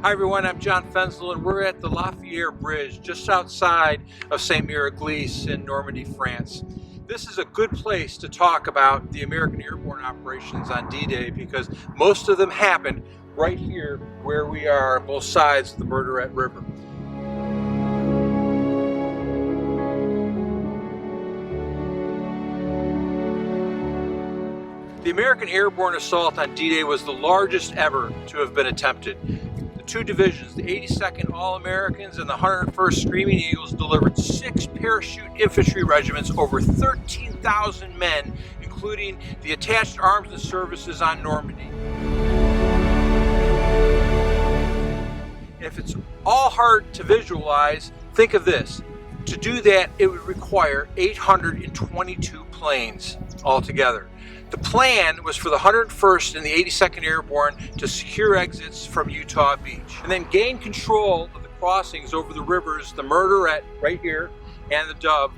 Hi everyone, I'm John Fensel and we're at the Fière Bridge just outside of Sainte-Mère-Église in Normandy, France. This is a good place to talk about the American airborne operations on D-Day because most of them happened right here where we are on both sides of the Merderet River. The American airborne assault on D-Day was the largest ever to have been attempted. Two divisions, the 82nd All-Americans and the 101st Screaming Eagles, delivered 6 parachute infantry regiments, over 13,000 men, including the attached arms and services on Normandy. If it's all hard to visualize, think of this. To do that, it would require 822 planes altogether. The plan was for the 101st and the 82nd Airborne to secure exits from Utah Beach and then gain control of the crossings over the rivers, the Merderet right here and the Dove,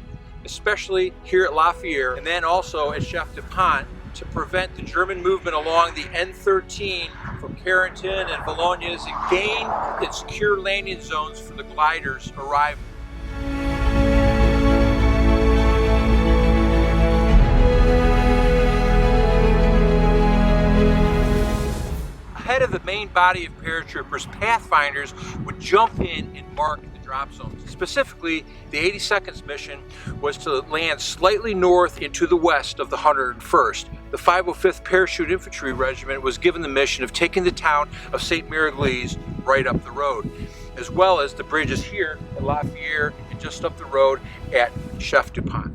especially here at La Fière, and then also at Chef de Pont to prevent the German movement along the N13 from Carrington and Valognes and gain and secure landing zones for the gliders' arrival. Ahead of the main body of paratroopers, pathfinders would jump in and mark the drop zones. Specifically, the 82nd's mission was to land slightly north and to the west of the 101st. The 505th Parachute Infantry Regiment was given the mission of taking the town of Sainte-Mère-Église right up the road, as well as the bridges here at La Fière and just up the road at Chef de Pont.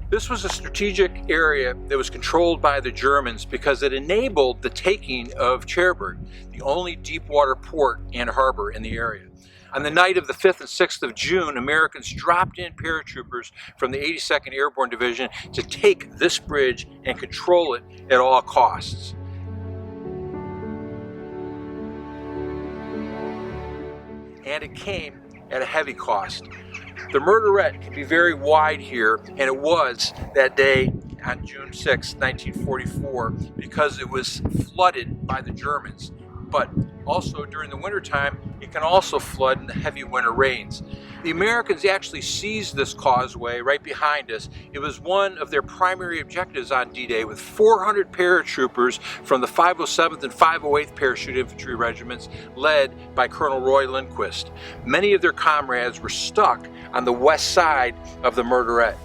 This was a strategic area that was controlled by the Germans because it enabled the taking of Cherbourg, the only deep water port and harbor in the area. On the night of the 5th and 6th of June, Americans dropped in paratroopers from the 82nd Airborne Division to take this bridge and control it at all costs. And it came at a heavy cost. The Merderet can be very wide here, and it was that day on June 6, 1944, because it was flooded by the Germans. But also during the wintertime, it can also flood in the heavy winter rains. The Americans actually seized this causeway right behind us. It was one of their primary objectives on D-Day, with 400 paratroopers from the 507th and 508th Parachute Infantry Regiments led by Colonel Roy Lindquist. Many of their comrades were stuck on the west side of the Merderet.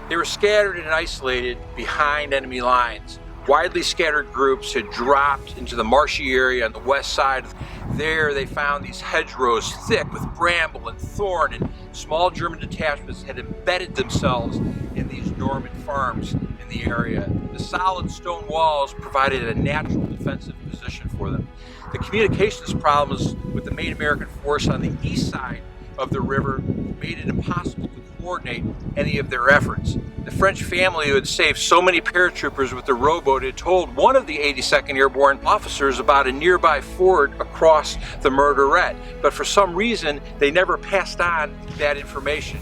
They were scattered and isolated behind enemy lines. Widely scattered groups had dropped into the marshy area on the west side. There they found these hedgerows thick with bramble and thorn, and small German detachments had embedded themselves in these Norman farms in the area. The solid stone walls provided a natural defensive position for them. The communications problems with the main American force on the east side of the river made it impossible to coordinate any of their efforts. The French family who had saved so many paratroopers with the rowboat had told one of the 82nd Airborne officers about a nearby ford across the Merderet, but for some reason they never passed on that information.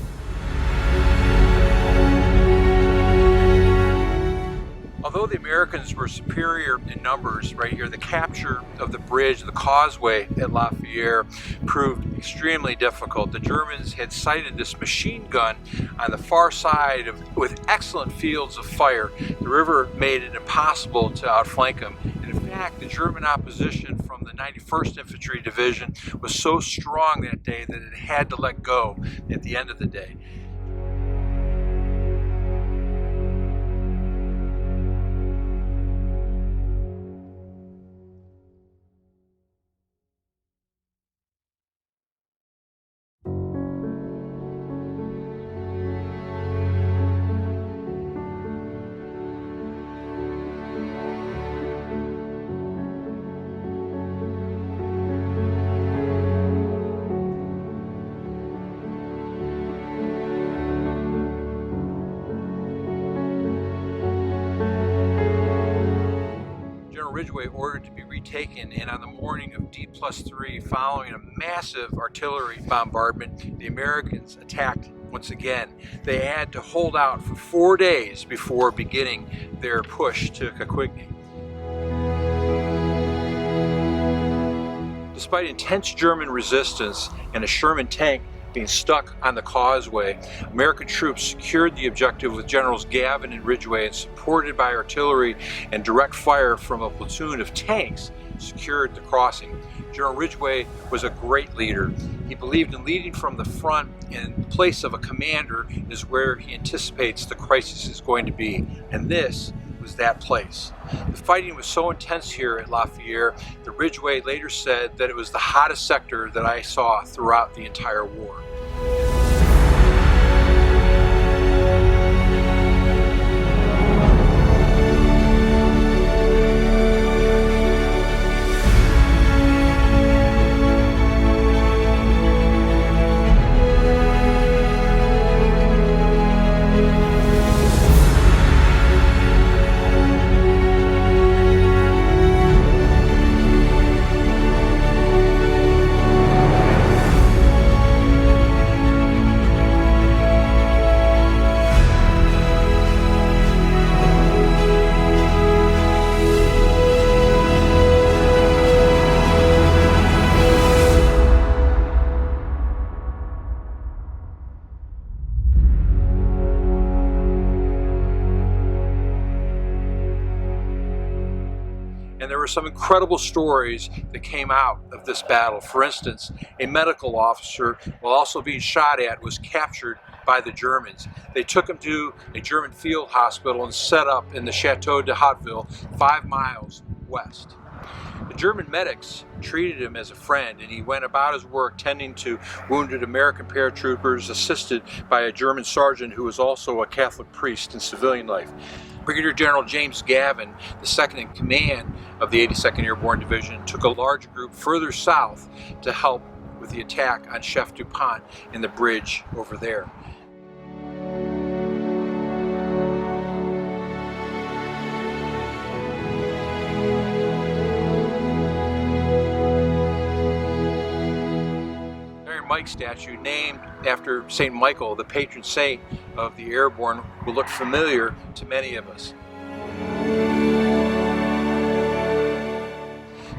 Although the Americans were superior in numbers right here, the capture of the bridge, the causeway at La Fière, proved extremely difficult. The Germans had sighted this machine gun on the far side with excellent fields of fire. The river made it impossible to outflank them. And in fact, the German opposition from the 91st Infantry Division was so strong that day that it had to let go at the end of the day. General Ridgway ordered to be retaken, and on the morning of D+3, following a massive artillery bombardment, the Americans attacked once again. They had to hold out for 4 days before beginning their push to Caquigny. Despite intense German resistance and a Sherman tank being stuck on the causeway, American troops secured the objective with Generals Gavin and Ridgway, and supported by artillery and direct fire from a platoon of tanks, secured the crossing. General Ridgway was a great leader. He believed in leading from the front, and the place of a commander is where he anticipates the crisis is going to be, and this was that place. The fighting was so intense here at La Fière that Ridgway later said that it was the hottest sector that I saw throughout the entire war. And there were some incredible stories that came out of this battle. For instance, a medical officer, while also being shot at, was captured by the Germans. They took him to a German field hospital and set up in the Chateau de Hauteville, 5 miles west. The German medics treated him as a friend, and he went about his work tending to wounded American paratroopers, assisted by a German sergeant who was also a Catholic priest in civilian life. Brigadier General James Gavin, the second in command of the 82nd Airborne Division, took a large group further south to help with the attack on Chef DuPont in the bridge over there. Mike statue, named after St. Michael, the patron saint of the airborne, will look familiar to many of us.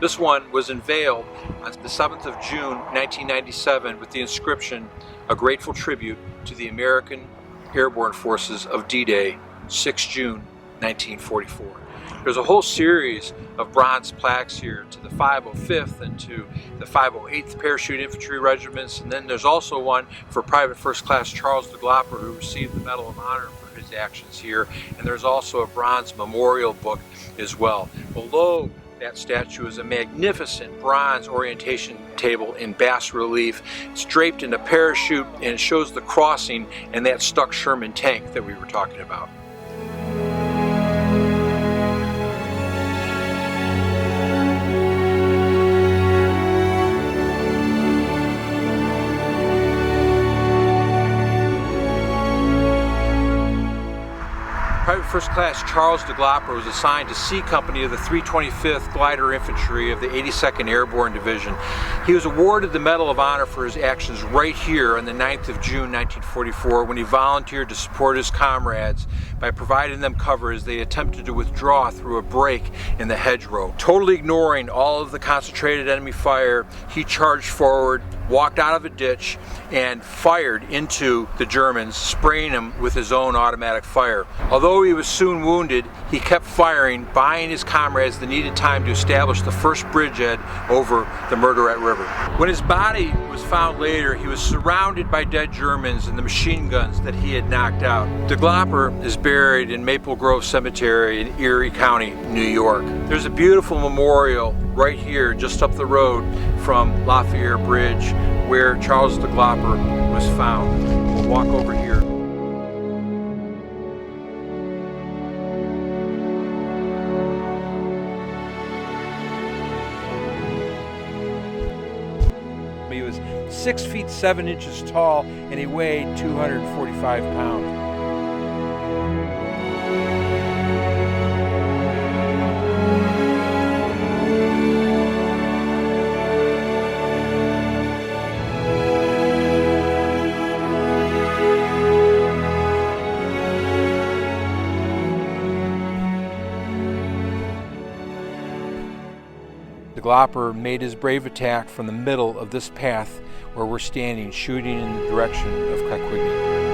This one was unveiled on the 7th of June 1997 with the inscription, "A grateful tribute to the American Airborne Forces of D-Day, 6 June 1944. There's a whole series of bronze plaques here to the 505th and to the 508th Parachute Infantry Regiments, and then there's also one for Private First Class Charles DeGlopper, who received the Medal of Honor for his actions here, and there's also a bronze memorial book as well. Below that statue is a magnificent bronze orientation table in bas relief. It's draped in a parachute, and it shows the crossing and that stuck Sherman tank that we were talking about. Private First Class Charles DeGlopper was assigned to C Company of the 325th Glider Infantry of the 82nd Airborne Division. He was awarded the Medal of Honor for his actions right here on the 9th of June 1944 when he volunteered to support his comrades by providing them cover as they attempted to withdraw through a break in the hedgerow. Totally ignoring all of the concentrated enemy fire, he charged forward, walked out of a ditch, and fired into the Germans, spraying them with his own automatic fire. Although he was soon wounded, he kept firing, buying his comrades the needed time to establish the first bridgehead over the Merderet River. When his body was found later, he was surrounded by dead Germans and the machine guns that he had knocked out. DeGlopper is buried in Maple Grove Cemetery in Erie County, New York. There's a beautiful memorial right here, just up the road from La Fière Bridge, where Charles DeGlopper was found. We'll walk over here. He was 6 feet 7 inches tall, and he weighed 245 pounds. DeGlopper made his brave attack from the middle of this path where we're standing, shooting in the direction of Caquigny.